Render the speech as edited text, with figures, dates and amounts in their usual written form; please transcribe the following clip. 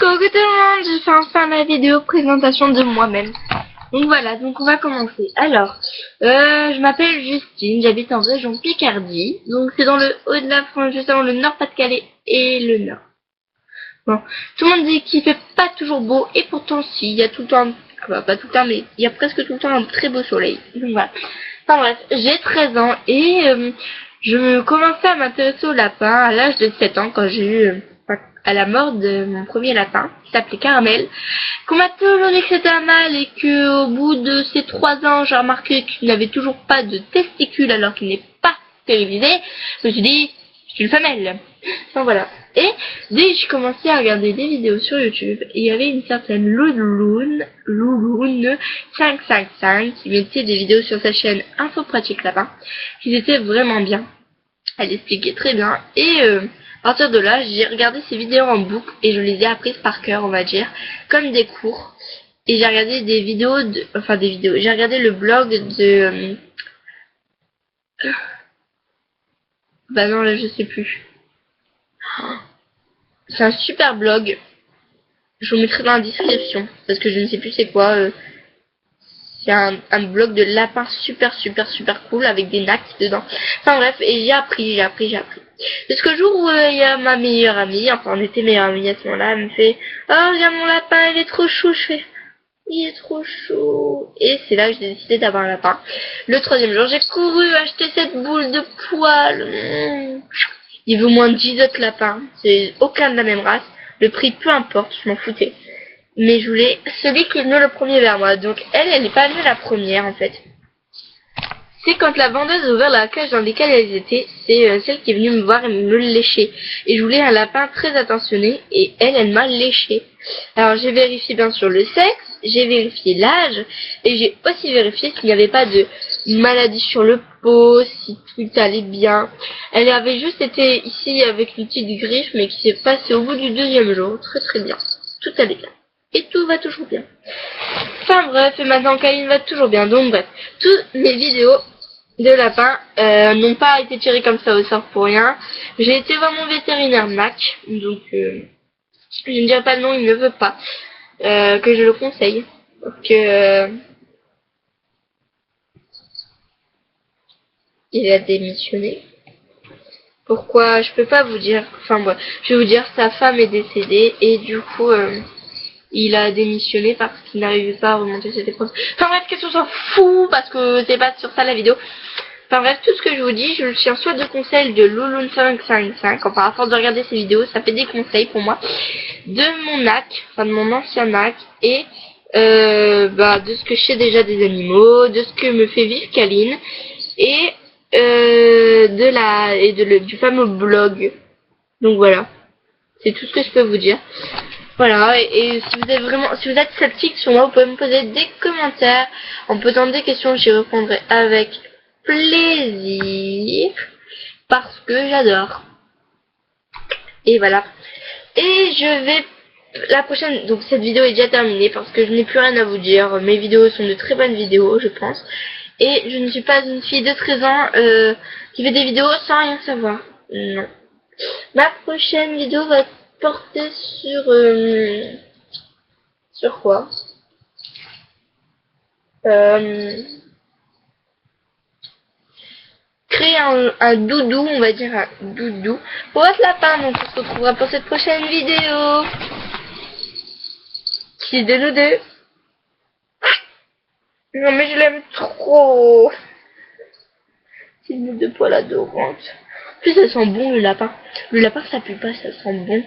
Coucou tout le monde, je fais enfin la vidéo présentation de moi-même. Donc voilà, donc on va commencer. Alors, je m'appelle Justine, j'habite en région Picardie. Donc c'est dans le haut de la France, juste avant le Nord-Pas-de-Calais et le Nord. Bon, tout le monde dit qu'il fait pas toujours beau, et pourtant si, il y a tout le temps, pas tout le temps, mais il y a presque tout le temps un très beau soleil. Donc voilà. Enfin bref, j'ai 13 ans et je commençais à m'intéresser au lapin à l'âge de 7 ans quand j'ai eu, à la mort de mon premier lapin, qui s'appelait Caramel, qu'on m'a toujours dit que c'était un mâle et que au bout de ces 3 ans, j'ai remarqué qu'il n'avait toujours pas de testicules alors qu'il n'est pas stérilisé. Je me suis dit, c'est une femelle. Enfin voilà. Et dès que j'ai commencé à regarder des vidéos sur YouTube, il y avait une certaine Louloune 555 qui mettait des vidéos sur sa chaîne Info Pratique Lapin, qui étaient vraiment bien. Elle expliquait très bien et à partir de là, j'ai regardé ces vidéos en boucle et je les ai apprises par cœur, on va dire, comme des cours. Et j'ai regardé des vidéos, j'ai regardé le blog de... bah non, là je sais plus. C'est un super blog. Je vous mettrai dans la description parce que je ne sais plus c'est quoi. C'est un blog de lapin super cool avec des nacs dedans. Enfin bref, et j'ai appris. Jusqu'au jour où il y a ma meilleure amie, enfin on était meilleure amie à ce moment-là, elle me fait «Oh regarde mon lapin, il est trop chou». Je fais «Il est trop chou». Et c'est là que j'ai décidé d'avoir un lapin. Le 3e jour, j'ai couru acheter cette boule de poils. Il veut moins de 10 autres lapins. C'est aucun de la même race. Le prix, peu importe, je m'en foutais. Mais je voulais celui qui est venu le premier vers moi. Donc elle n'est pas venue la première en fait. C'est quand la vendeuse a ouvert la cage dans laquelle elles étaient, c'est celle qui est venue me voir et me lécher. Et je voulais un lapin très attentionné et elle m'a léché. Alors j'ai vérifié bien sûr le sexe, j'ai vérifié l'âge et j'ai aussi vérifié s'il n'y avait pas de maladie sur le pot, si tout allait bien. Elle avait juste été ici avec une petite griffe mais qui s'est passée au bout du 2e jour, très bien. Tout allait bien. Et tout va toujours bien. Enfin bref, et maintenant Kaline va toujours bien. Donc bref, toutes mes vidéos de lapin n'ont pas été tirées comme ça au sort pour rien. J'ai été voir mon vétérinaire Mac, donc je ne dirai pas le nom, il ne veut pas que je le conseille. Que il a démissionné. Pourquoi? Je peux pas vous dire. Enfin bref, je vais vous dire, sa femme est décédée et du coup il a démissionné parce qu'il n'arrivait pas à remonter ses dépenses. Enfin bref, qu'est-ce qu'on s'en fout parce que c'est pas sur ça la vidéo. Enfin bref, tout ce que je vous dis, je le tiens soit de conseils de Louloune555, enfin à force de regarder ces vidéos, ça fait des conseils pour moi, de mon NAC, enfin de mon ancien NAC, et de ce que je sais déjà des animaux, de ce que me fait vivre Kaline, et du fameux blog. Donc voilà, c'est tout ce que je peux vous dire. Voilà, et si vous êtes sceptique sur moi, vous pouvez me poser des commentaires en posant des questions, j'y répondrai avec plaisir parce que j'adore. Et voilà. Et je vais la prochaine, donc cette vidéo est déjà terminée parce que je n'ai plus rien à vous dire. Mes vidéos sont de très bonnes vidéos, je pense. Et je ne suis pas une fille de 13 ans qui fait des vidéos sans rien savoir. Non. Ma prochaine vidéo va porter sur quoi? Créer un doudou, on va dire un doudou pour votre lapin. Donc on se retrouvera pour cette prochaine vidéo. Qui de nous deux? Non mais je l'aime trop. C'est une de poils adorantes. En plus ça sent bon le lapin. Le lapin ça pue pas, ça sent bon.